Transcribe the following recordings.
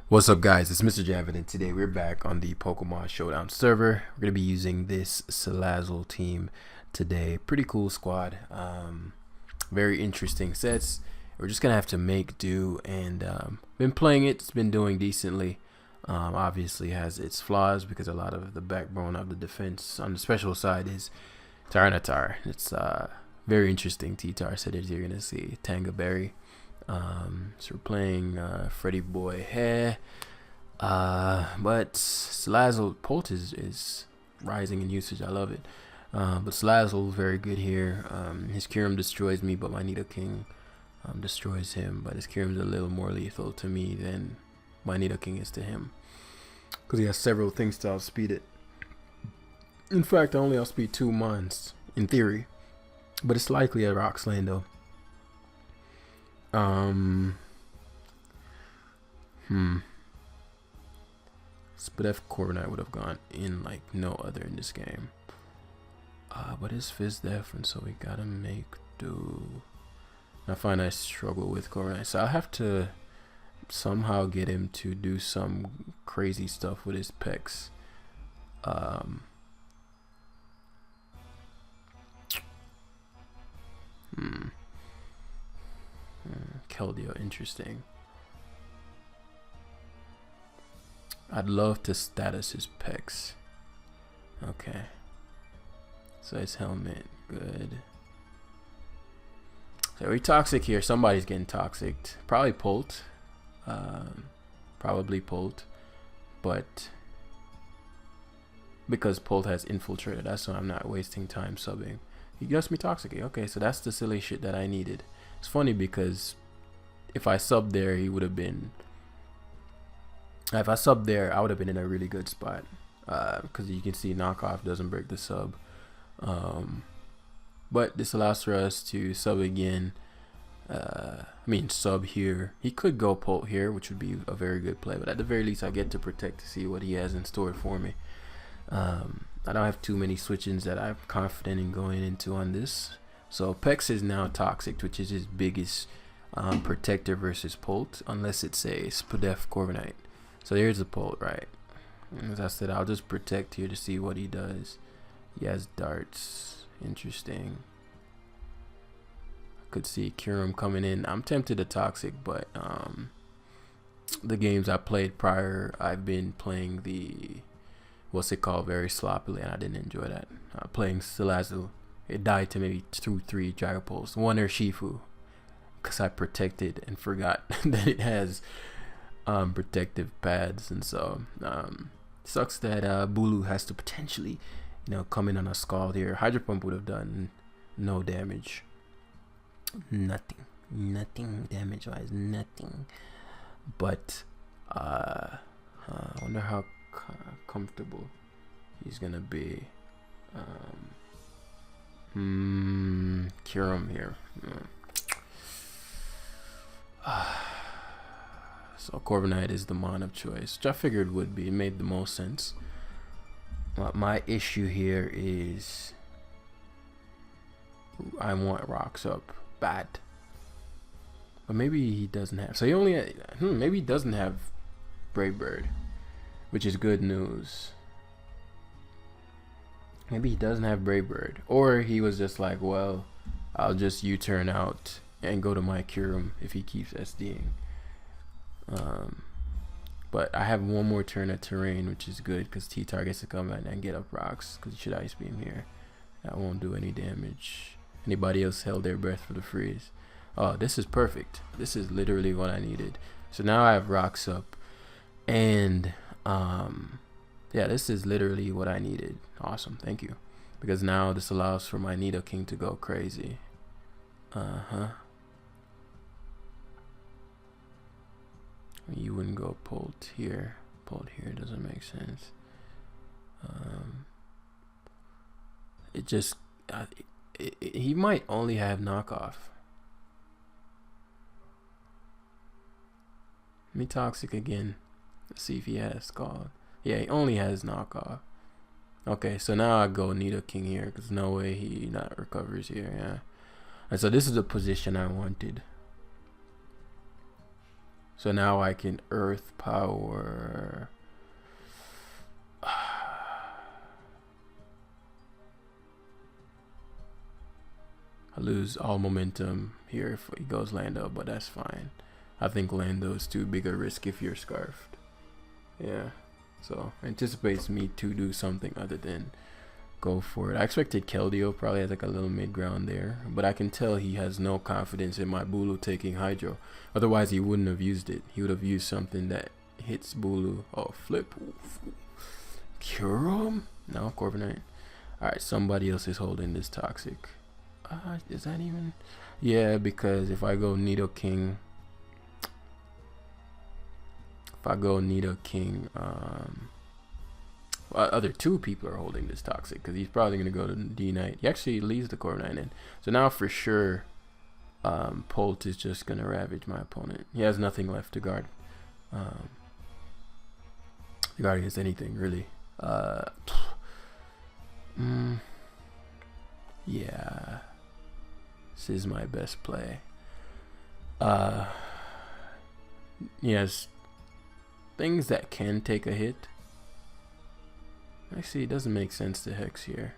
What's up, guys? It's Mr. Javid, and today we're back on the Pokemon Showdown server. We're going to be using this Salazzle team today. Pretty cool squad. Very interesting sets. We're just going to have to make do, and been playing it. It's been doing decently. Obviously has its flaws because a lot of the backbone of the defense on the special side is Tyranitar. It's very interesting T-Tar set as you're going to see. Tanga Berry. So we're playing Freddy Boy Hair, but Salazzle Polt is rising in usage. I love it. But Salazzle very good here. His Kyurem destroys me, but my Nidoking destroys him. But his Kyurem's a little more lethal to me than my Nidoking is to him, because he has several things to outspeed it. In fact, I only outspeed 2 mons in theory, but it's likely a Rock Slaying though. Spadef Corviknight would have gone in like no other in this game. But his Fizz different, so we gotta make do. I find I struggle with Corviknight, so I'll have to somehow get him to do some crazy stuff with his pecs. Keldeo, interesting. I'd love to status his pecs. Okay. So his helmet, good. So we toxic here. Somebody's getting toxic. Probably Polt. Probably Polt. But because Polt has infiltrated, that's why I'm not wasting time subbing. He gets me toxic. Okay, so that's the silly shit that I needed. It's funny because if I subbed there, he would have been. If I subbed there, I would have been in a really good spot. Because you can see knockoff doesn't break the sub. But this allows for us to sub again. Sub here. He could go Polt here, which would be a very good play. But at the very least, I get to protect to see what he has in store for me. I don't have too many switch-ins that I'm confident in going into on this. So Pex is now toxic, which is his biggest protector versus Polt, unless it's a Spadef Corviknight. So here's the Polt, right? As I said, I'll just protect here to see what he does. He has darts. Interesting. I could see Kyurem coming in. I'm tempted to toxic, but the games I played prior, I've been playing the what's it called very sloppily, and I didn't enjoy that. Playing Salazzle, it died to maybe 2-3 Dragapults, one Urshifu, because I protected and forgot that it has protective pads, and so sucks that Bulu has to potentially, come in on a Scald here. Hydro Pump would have done no damage, nothing damage wise, nothing. But I wonder how comfortable he's gonna be. Kyurem here. So Corviknight is the mon of choice, which I figured would be. It made the most sense. But my issue here is I want rocks up bad. But maybe he doesn't have. So he only maybe he doesn't have Brave Bird, which is good news. Maybe he doesn't have Brave Bird, or he was just like, well, I'll just U-turn out and go to my Kyurem if he keeps SDing. But I have one more turn at terrain, which is good because T-Tar gets to come in and get up rocks because he should Ice Beam here. That won't do any damage. Anybody else held their breath for the freeze. Oh, this is perfect. This is literally what I needed. So now I have rocks up, and yeah, this is literally what I needed. Awesome, thank you. Because now this allows for my Nidoking to go crazy. You wouldn't go Polt here. Polt here doesn't make sense. He might only have knockoff. Me toxic again. Let's see if he has Scald. Yeah, he only has knockoff. Okay, so now I go Nidoking here because no way he not recovers here. Yeah, and so this is the position I wanted. So now I can earth power. I lose all momentum here if he goes Lando, but that's fine. I think Lando is too big a risk if you're scarfed. Yeah, so anticipates me to do something other than go for it. I expected Keldeo probably has like a little mid ground there, but I can tell he has no confidence in my Bulu taking Hydro. Otherwise he wouldn't have used it. He would have used something that hits Bulu. Oh, flip. Cure him? No, Corviknight. Alright, somebody else is holding this Toxic. Is that even? Yeah, because if I go Nidoking, other two people are holding this Toxic because he's probably going to go to D-Knight. He actually leaves the Corviknight in. So now for sure, Polt is just going to ravage my opponent. He has nothing left to guard. To guard against anything, really. Yeah. This is my best play. Yes. Things that can take a hit. Actually, it doesn't make sense to Hex here.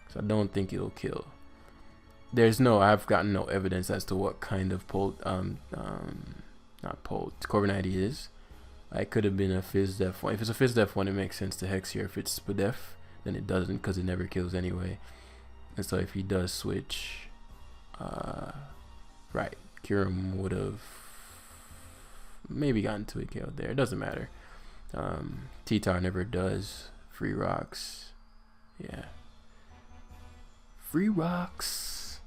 So I don't think it'll kill. I've gotten no evidence as to what kind of Corviknight he is. It could have been a Fizz Def one. If it's a Fizz Def one, it makes sense to Hex here. If it's Spadef, then it doesn't because it never kills anyway. And so if he does switch, right, Kyurem would have maybe gotten to a kill there. It doesn't matter. T-Tar never does free rocks. Yeah. Free rocks.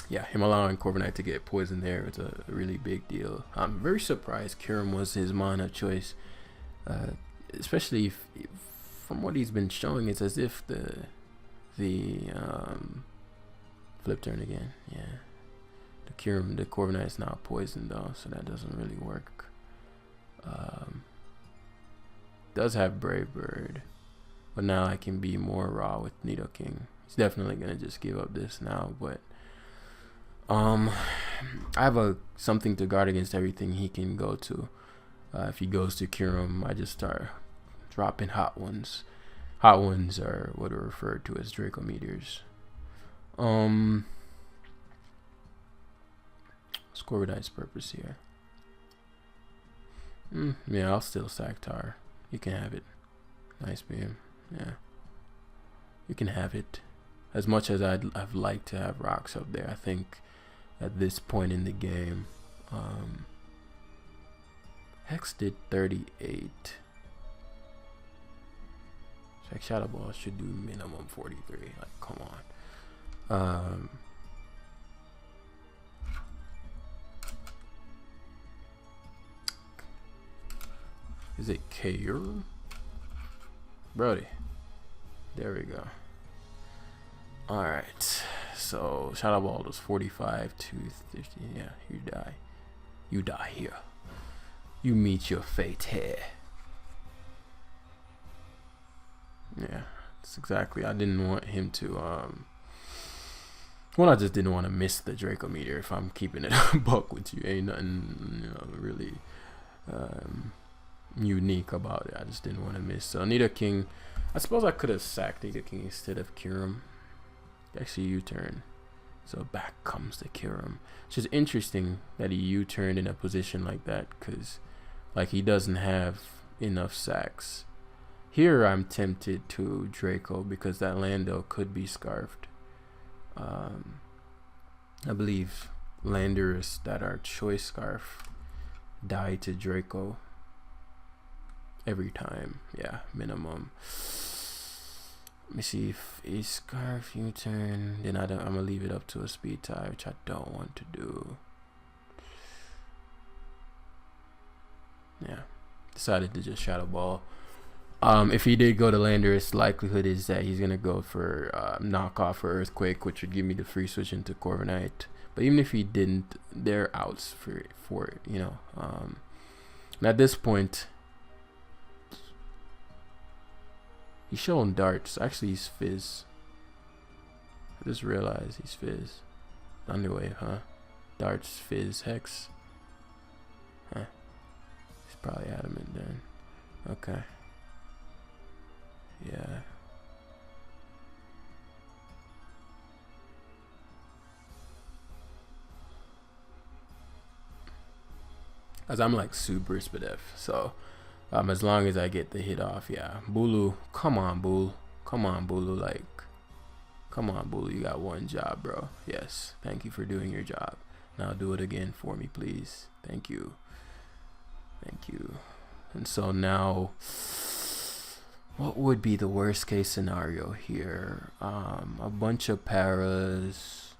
Yeah, him allowing Corviknight to get poisoned there was a really big deal. I'm very surprised Kyurem was his mana choice. Especially from what he's been showing, it's as if the flip turn again. Yeah. The Corviknight is now poisoned though, so that doesn't really work. Does have Brave Bird, but now I can be more raw with Nidoking. He's definitely gonna just give up this now, but I have something to guard against everything he can go to. If he goes to Kyurem, I just start dropping hot ones. Hot ones are what are referred to as Draco Meteors. What's Corviknight's purpose here? Yeah, I'll still sack Tar. You can have it. Nice beam. Yeah. You can have it. As much as I've liked to have rocks up there, I think at this point in the game, Hex did 38. Like Shadow Ball should do minimum 43. Like, come on. Is it Kyurem? Brody. There we go. Alright. So Shadow Ball was 45 to 50. Yeah, you die. You die here. You meet your fate here. Yeah, that's exactly. I didn't want him to I just didn't want to miss the Draco Meteor. If I'm keeping it a buck with you, ain't nothing, really unique about it. I just didn't want to miss. So Nidoking, I suppose I could have sacked Nidoking instead of Kyurem. Actually U-turn. So back comes the Kyurem. It's just interesting that he U-turned in a position like that, because like he doesn't have enough sacks. Here I'm tempted to Draco because that Lando could be scarfed. I believe Landers that are choice scarf die to Draco every time. Yeah, minimum. Let me see if a scarf U-turn. Then I'm gonna leave it up to a speed tie, which I don't want to do. Yeah, decided to just Shadow Ball. If he did go to Landorus, likelihood is that he's gonna go for knockoff or Earthquake, which would give me the free switch into Corviknight. But even if he didn't, they're outs for it, you know. And at this point, he's showing darts. Actually, he's Fizz. I just realized he's Fizz. Underwave, huh? Darts, Fizz, Hex. Huh. He's probably adamant then. Okay. Yeah. As I'm like super spadef, so as long as I get the hit off, yeah. Bulu, come on, Bulu. Come on, Bulu, like, come on, Bulu, you got one job, bro. Yes, thank you for doing your job. Now do it again for me, please. Thank you. Thank you. And so now, what would be the worst case scenario here? A bunch of paras.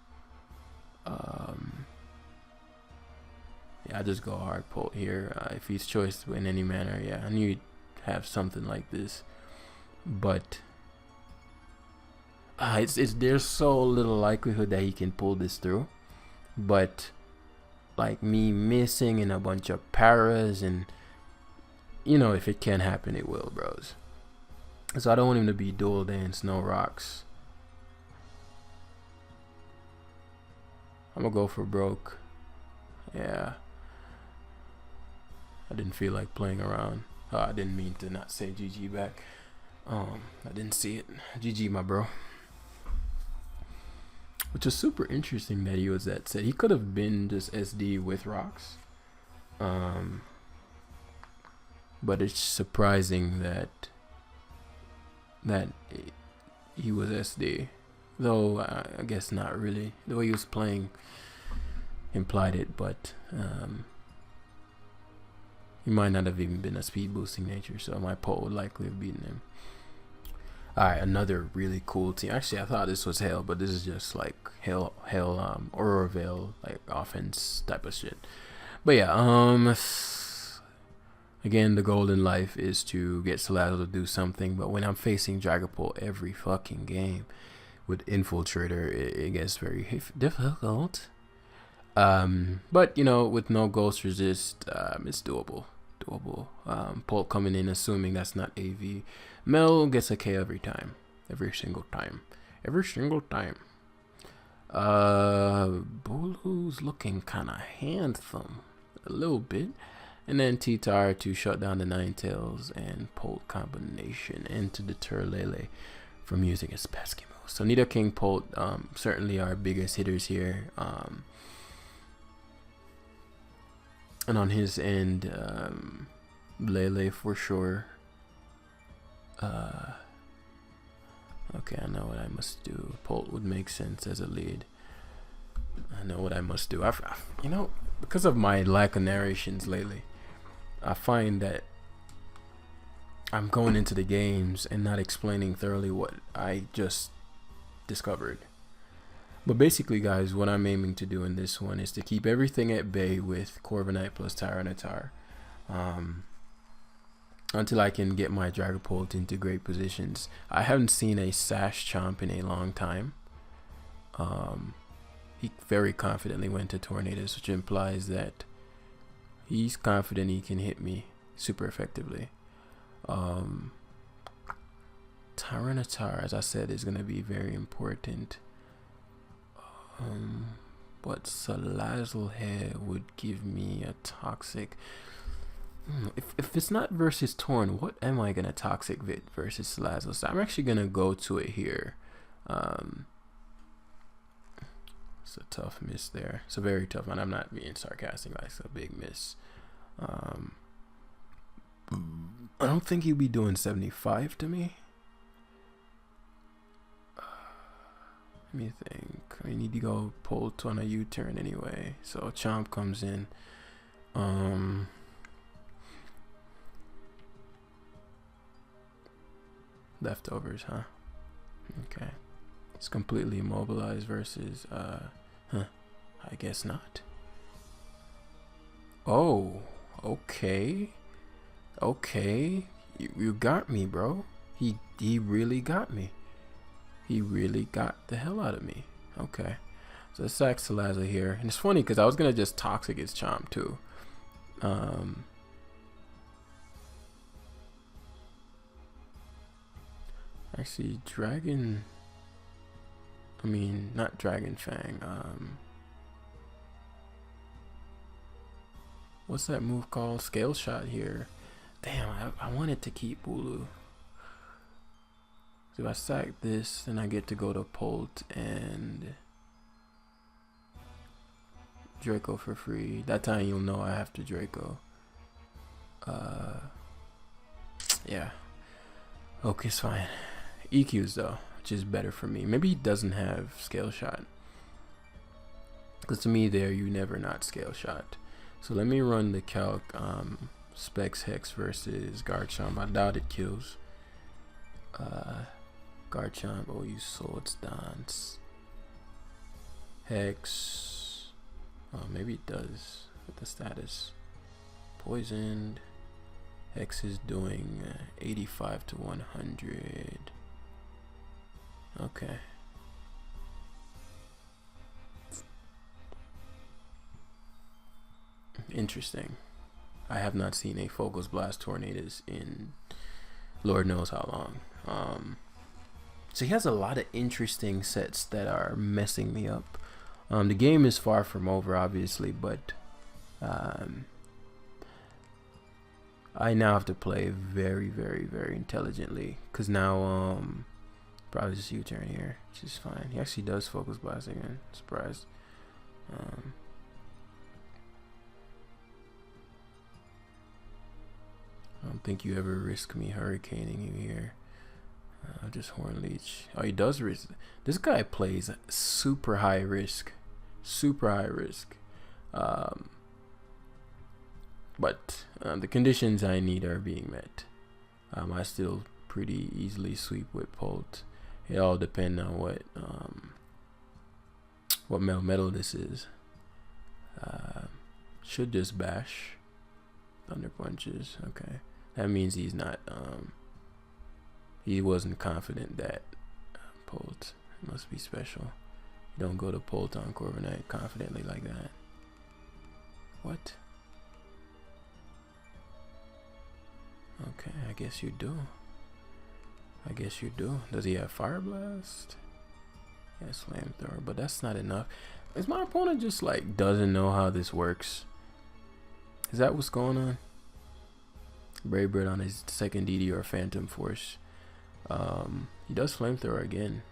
Yeah, I just go hard pull here. If he's choiced in any manner, yeah, I knew he'd have something like this. But there's so little likelihood that he can pull this through. But like me missing and a bunch of paras, and you know, if it can happen, it will, bros. So I don't want him to be dual dance, no rocks. I'm gonna go for broke. Yeah. I didn't feel like playing around. I didn't mean to not say GG back. I didn't see it. GG, my bro. Which is super interesting that he was that set. He could have been just SD with rocks. But it's surprising that he was SD. Though I guess not really. The way he was playing implied it, but he might not have even been a speed boosting nature, so my Polt would likely have beaten him. Alright, another really cool team. Actually, I thought this was Hell, but this is just like Hell Aurora Veil, like offense type of shit. But yeah, again, the goal in life is to get Salazzle to do something, but when I'm facing Dragapult every fucking game with Infiltrator, it gets very difficult. But you know, with no Ghost Resist, it's doable. Polt coming in, assuming that's not AV. Mel gets a K every time. Every single time. Bulu's looking kind of handsome. A little bit. And then T-Tar to shut down the Ninetales and Polt combination, and to deter Lele from using his pesky moves. So Nidoking, Polt, certainly our biggest hitters here. And on his end, Lele for sure. Okay, I know what I must do. Polt would make sense as a lead. I know what I must do. You know, because of my lack of narrations lately, I find that I'm going into the games and not explaining thoroughly what I just discovered. But basically, guys, what I'm aiming to do in this one is to keep everything at bay with Corviknight plus Tyranitar, until I can get my Dragapult into great positions. I haven't seen a Sash Chomp in a long time. He very confidently went to Tornadus, which implies that he's confident he can hit me super effectively. Tyranitar, as I said, is going to be very important. But Salazzle here would give me a toxic. If it's not versus Torn, what am I gonna toxic Vit versus Salazzle? So I'm actually gonna go to it here. It's a tough miss there. It's a very tough one. I'm not being sarcastic. Like, it's a big miss. I don't think he'd be doing 75 to me. Let me think. I need to go Polt on a U-turn anyway. So Chomp comes in. Leftovers, huh? Okay. It's completely immobilized versus I guess not. Oh, okay. Okay. You got me, bro. He really got me. He really got the hell out of me. Okay. So let's sack Salazzle here. And it's funny because I was going to just toxic his Chomp too. Actually, Dragon... I mean, not Dragon Fang. What's that move called? Scale shot here. Damn, I wanted to keep Bulu. So if I sack this, then I get to go to Polt and Draco for free. That time you'll know I have to Draco. Yeah. Okay, it's fine. EQs though, which is better for me. Maybe he doesn't have scale shot. Because to me there, you never not scale shot. So let me run the calc. Specs Hex versus Garchomp. I doubt it kills. Garchomp, oh, you Swords Dance. Hex. Oh, maybe it does with the status. Poisoned. Hex is doing 85 to 100. Okay. Interesting. I have not seen a Focus Blast Tornadus in Lord knows how long. So he has a lot of interesting sets that are messing me up. The game is far from over, obviously, but I now have to play very, very, very intelligently. Because now, probably just U-turn here, which is fine. He actually does Focus Blast again. Surprised. I don't think you ever risk me hurricaning you here. Just Horn Leech. Oh, he does risk. This guy plays super high risk. Super high risk. But the conditions I need are being met. I still pretty easily sweep with Polt. It all depends on what metal this is. Should just bash. Thunder Punches. Okay. That means he's not, he wasn't confident that Polt must be special. You don't go to Polt on Corviknight confidently like that. What? Okay, I guess you do. I guess you do. Does he have Fire Blast? Yes, Flamethrower, but that's not enough. Is my opponent just like doesn't know how this works? Is that what's going on? Brave Bird on his second DD or Phantom Force. He does Flamethrower again.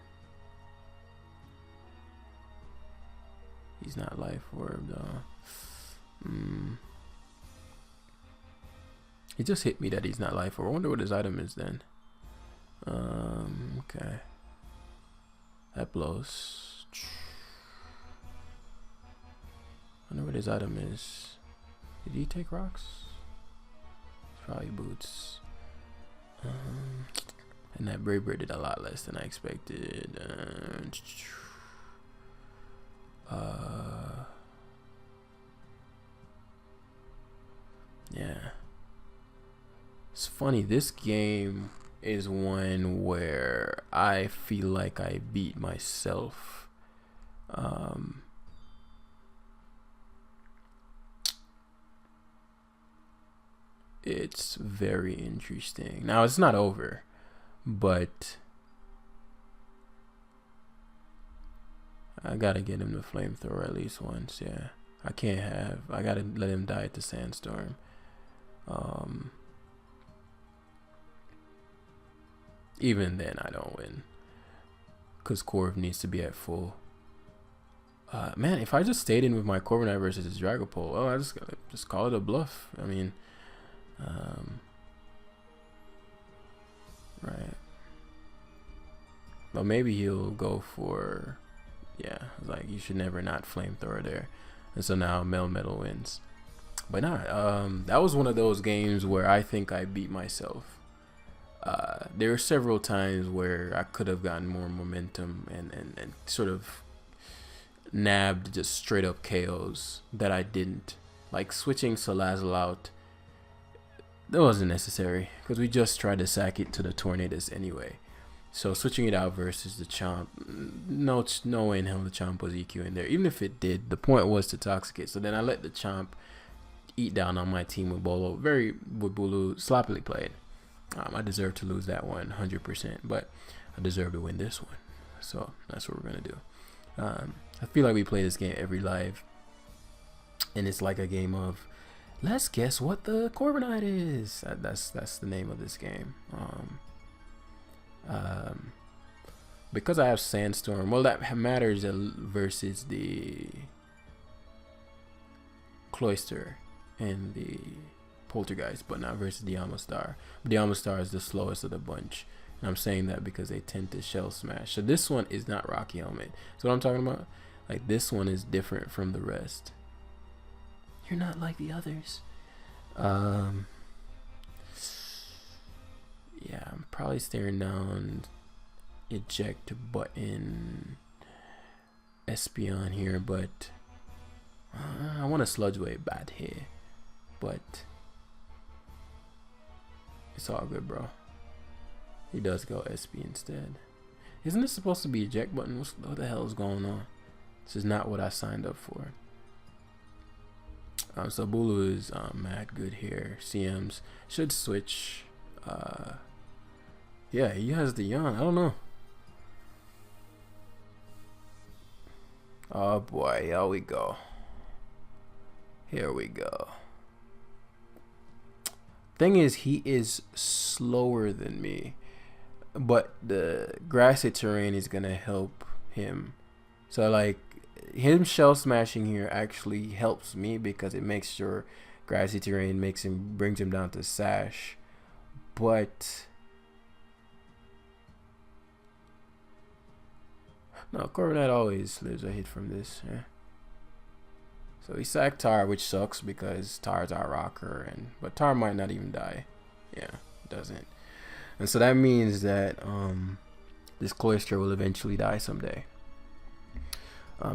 He's not Life Orb though. He just hit me that he's not Life Orb. I wonder what his item is then. Okay. That blows. I wonder what his item is. Did he take rocks? Probably boots. And that Brave Bird did a lot less than I expected. Yeah. It's funny, this game is one where I feel like I beat myself. It's very interesting. Now it's not over, but I gotta get him to Flamethrower at least once. Yeah, I gotta let him die at the Sandstorm. Even then I don't win, because Corv needs to be at full. Man, if I just stayed in with my Corviknight versus his Dragapult, well, I just call it a bluff. I mean, right. But maybe he'll go for, yeah, like you should never not Flamethrower there. And so now Melmetal wins. But nah, that was one of those games where I think I beat myself. There were several times where I could have gotten more momentum and sort of nabbed just straight up KOs that I didn't. Like switching Salazzle out, that wasn't necessary because we just tried to sack it to the Tornadus anyway. So switching it out versus the Chomp, no way in hell the Chomp was EQ in there. Even if it did, the point was to Toxicate. So then I let the Chomp eat down on my team with Bulu, sloppily played. I deserve to lose that one 100%, but I deserve to win this one. So that's what we're gonna do. I feel like we play this game every live, and it's like a game of Let's guess what the Corviknight is. That's the name of this game. Because I have Sandstorm. Well, that matters versus the Cloister and the Poltergeist, but not versus the Amistar. The Amistar is the slowest of the bunch. And I'm saying that because they tend to shell smash. So this one is not Rocky Helmet. So what I'm talking about? Like, this one is different from the rest. You're not like the others. Yeah, I'm probably staring down eject button Espeon here, but I want a Sludge Wave bad here, but it's all good, bro. He does go SP instead. Isn't this supposed to be eject button? What the hell is going on? This is not what I signed up for. So Bulu is mad good here. CMs should switch. Yeah, he has the yawn. I don't know. Oh boy, here we go. Here we go. Thing is, he is slower than me, but the grassy terrain is gonna help him. So like, him shell smashing here actually helps me because it makes sure grassy terrain brings him down to sash. But no, Corviknight always lives a hit from this. Yeah. So he sacked Tar, which sucks because Tar's our rocker, but Tar might not even die. Yeah, it doesn't. And so that means that this Cloister will eventually die someday.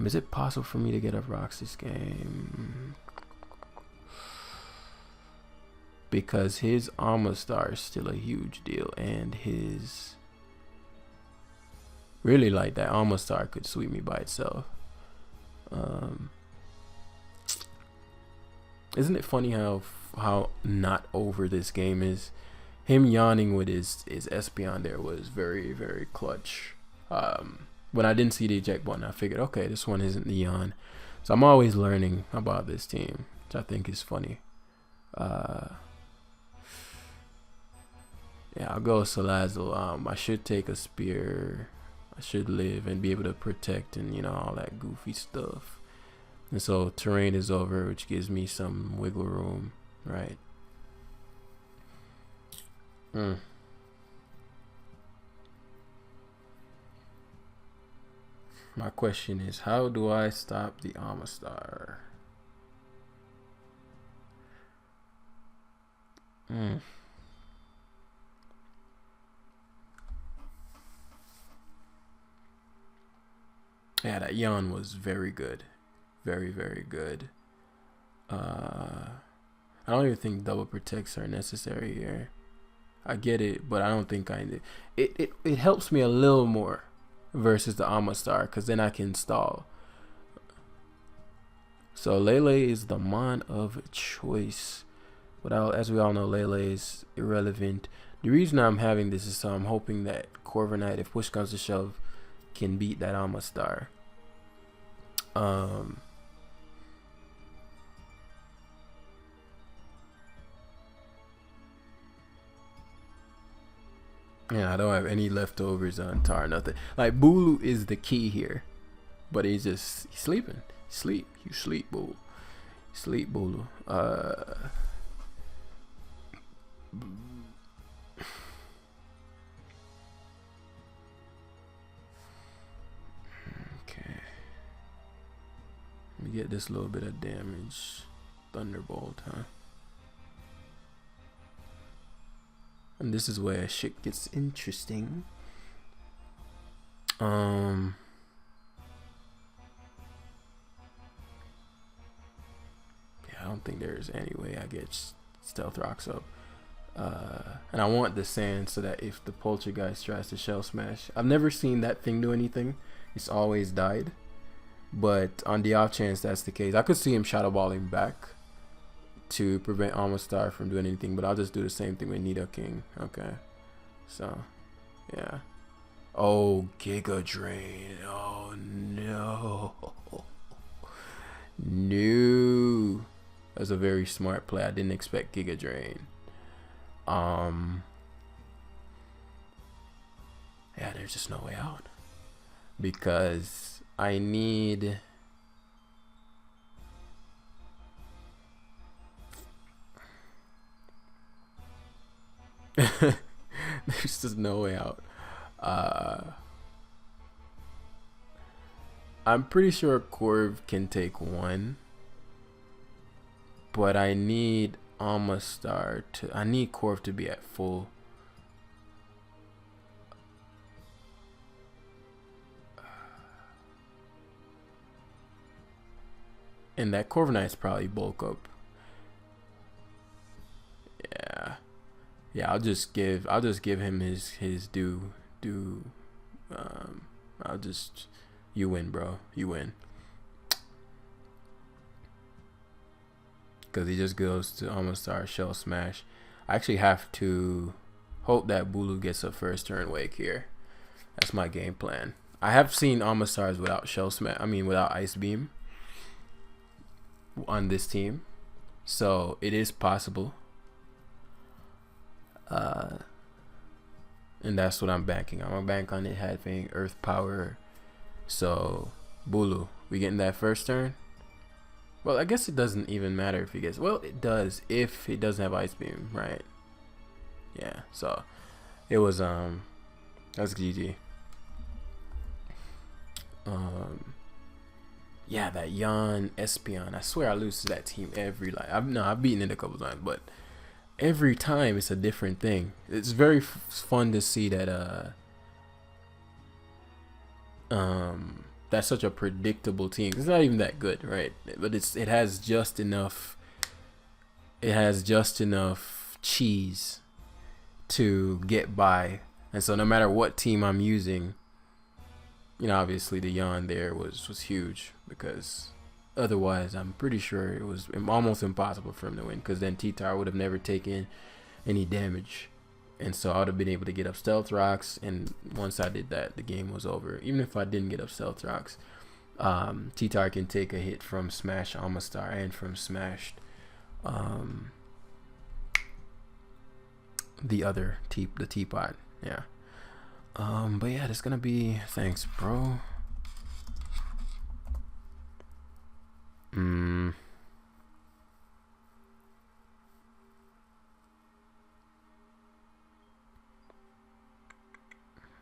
Is it possible for me to get up rocks this game? Because his Amistar is still a huge deal, and his really like that Amistar could sweep me by itself. Isn't it funny how not over this game is? Him yawning with his Espeon there was very, very clutch. When I didn't see the eject button, I figured, okay, this one isn't the yawn. So I'm always learning about this team, which I think is funny. Yeah, I'll go Salazzle. I should take a spear. I should live and be able to protect and, you know, all that goofy stuff. And so terrain is over, which gives me some wiggle room, right? My question is, how do I stop the Amistar? Yeah, that yawn was very good. Very, very good. I don't even think double protects are necessary here. I get it, but I don't think it helps me a little more versus the Amistar, because then I can stall. So Lele is the mon of choice. But as we all know, Lele is irrelevant. The reason I'm having this is so I'm hoping that Corviknight, if push comes to shove, can beat that Amistar. Yeah, I don't have any leftovers on Tar, nothing. Like, Bulu is the key here. But he's sleeping. Sleep. You sleep, Bulu. Sleep, Bulu. Okay. Let me get this little bit of damage. Thunderbolt, huh? And this is where shit gets interesting. Yeah, I don't think there's any way I get Stealth Rocks up. And I want the sand so that if the Poltergeist tries to shell smash, I've never seen that thing do anything. It's always died. But on the off chance that's the case, I could see him shadow balling back to prevent Amistar from doing anything, but I'll just do the same thing with Nidoking. Okay, so yeah. Oh, Giga Drain. Oh no. No. That's a very smart play. I didn't expect Giga Drain. Yeah, there's just no way out. Because I need... There's just no way out. I'm pretty sure Corv can take one. But I need Almastar to... I need Corv to be at full. And that Corviknight's probably bulk up. Yeah, I'll just give him his due. You win, bro. You win. Because he just goes to Almastar Shell Smash. I actually have to hope that Bulu gets a first turn wake here. That's my game plan. I have seen Almastars without Shell Smash. I mean, without Ice Beam on this team, so it is possible. And that's what I'm banking. I'm gonna bank on it having Earth Power. So Bulu, we getting that first turn. Well, I guess it doesn't even matter if he gets. Well, it does if it doesn't have Ice Beam, right? Yeah. So it was that's GG. Yeah, that Yan Espeon. I swear I lose to that team every I've beaten it a couple times, but every time it's a different thing. It's very fun to see that that's such a predictable team. It's not even that good, right? But it has just enough. It has just enough cheese to get by, and so no matter what team I'm using, you know, obviously the Yan there was huge, because otherwise I'm pretty sure it was almost impossible for him to win, because then T-Tar would have never taken any damage, and so I would have been able to get up Stealth Rocks, and once I did that, the game was over. Even if I didn't get up Stealth Rocks, T-Tar can take a hit from Smash Almastar and from Smashed the Teapot. Yeah. But yeah, it's gonna be... Thanks, bro.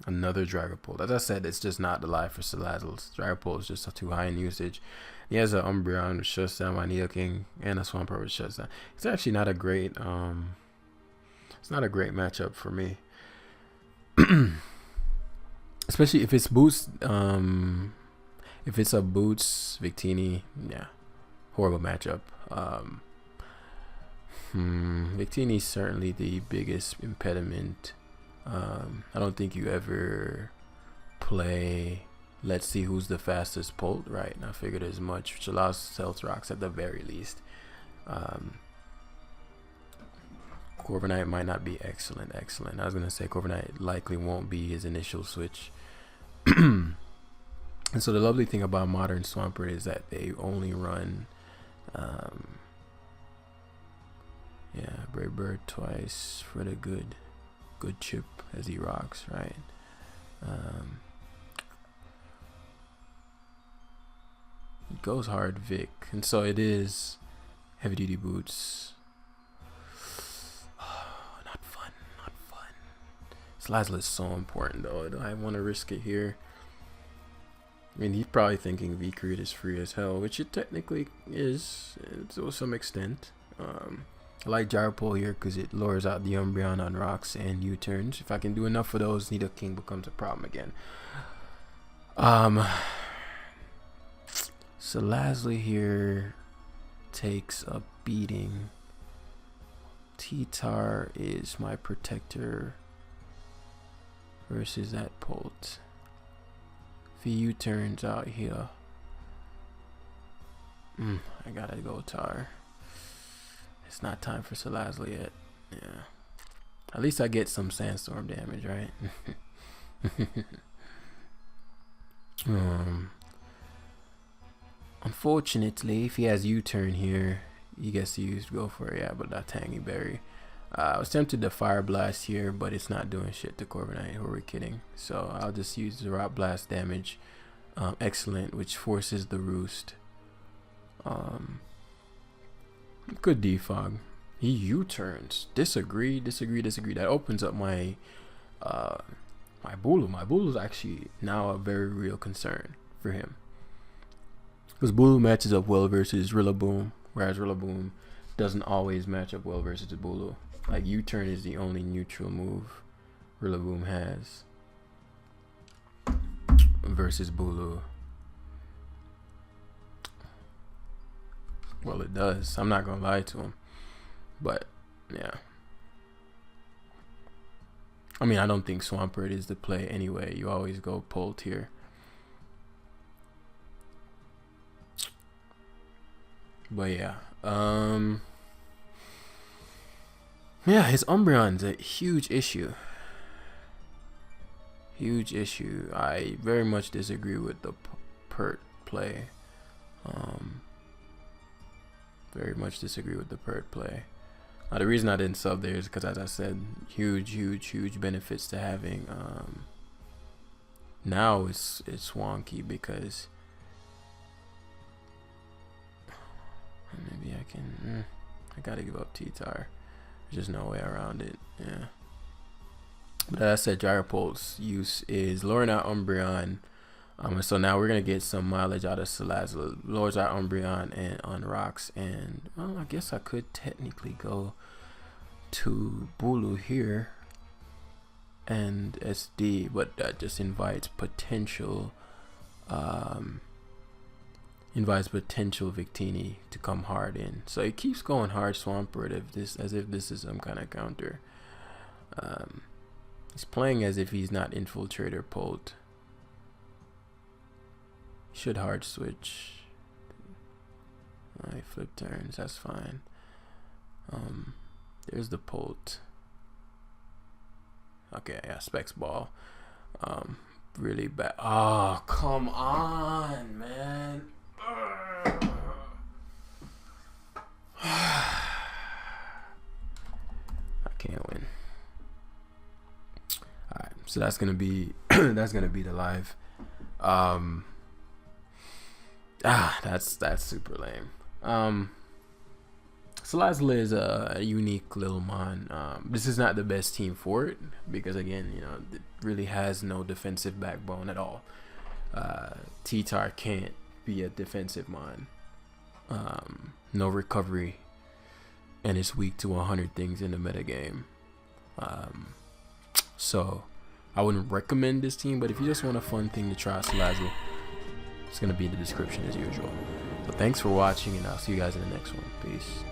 Another Dragapult. As I said, it's just not the life for Salazzles. Dragapult is just too high in usage. He has an Umbreon which shuts down my Nidoking, and a Swampert which shuts down. It's actually not a great it's not a great matchup for me. Especially if it's boots, if it's a boots Victini, yeah, horrible matchup. Victini's certainly the biggest impediment. I don't think you ever play let's see who's the fastest Polt, right? And I figured as much, which allows Stealth Rocks at the very least. Corviknight might not be excellent. I was gonna say Corviknight likely won't be his initial switch. And so the lovely thing about modern Swampert is that they only run yeah, Brave Bird twice for the good chip as he rocks, right? It goes hard Vic, and so it is heavy duty boots. Not fun. Salazzle is so important though. Do I want to risk it here? I mean, he's probably thinking V-Create is free as hell, which it technically is to some extent. I like Gyropole here because it lures out the Umbreon on rocks and U-turns. If I can do enough of those, Nidoking becomes a problem again. Salazzle here takes a beating. T-Tar is my protector versus that Polt. If he U-turns out here, I gotta go Tar. It's not time for Salazzle yet. Yeah. At least I get some sandstorm damage, right? Unfortunately, if he has U-turn here, he gets to use go for it, yeah, but that Tangy Berry. I was tempted to Fire Blast here, but it's not doing shit to Corviknight. Who are we kidding? So I'll just use the Rock Blast damage. Excellent, which forces the Roost. Good defog. He U-turns. Disagree. That opens up my my Bulu. My Bulu is actually now a very real concern for him, because Bulu matches up well versus Rillaboom, whereas Rillaboom doesn't always match up well versus the Bulu. Like, U-turn is the only neutral move Rillaboom has versus Bulu. Well, it does. I'm not gonna lie to him, but yeah. I mean, I don't think Swampert is the play anyway. You always go Pult here. But yeah, yeah, his Umbreon's a huge issue. Huge issue. I very much disagree with the Pert play. Very much disagree with the Pert play. The reason I didn't sub there is because, as I said, huge benefits to having. Now it's wonky because maybe I can. I gotta give up T-Tar. There's just no way around it. Yeah. But as I said, Gyropulse use is lowering out Umbreon. So now we're gonna get some mileage out of Salazzle. Lowers our Umbreon and on rocks, and well, I guess I could technically go to Bulu here and SD, but that just invites potential Victini to come hard in. So it keeps going hard Swampert as if this is some kind of counter. He's playing as if he's not Infiltrator Pult. Should hard switch. Alright, flip turns, that's fine. There's the Pult. Okay, yeah, Specs Ball. Really bad. Oh, come on, man. I can't win. Alright, so that's gonna be that's gonna be the live. That's super lame. Salazzle is a unique little mon. This is not the best team for it because, again, you know, it really has no defensive backbone at all. T-Tar can't be a defensive mon. No recovery, and it's weak to 100 things in the metagame. So I wouldn't recommend this team, but if you just want a fun thing to try, Salazzle, it's going to be in the description as usual. But thanks for watching, and I'll see you guys in the next one. Peace.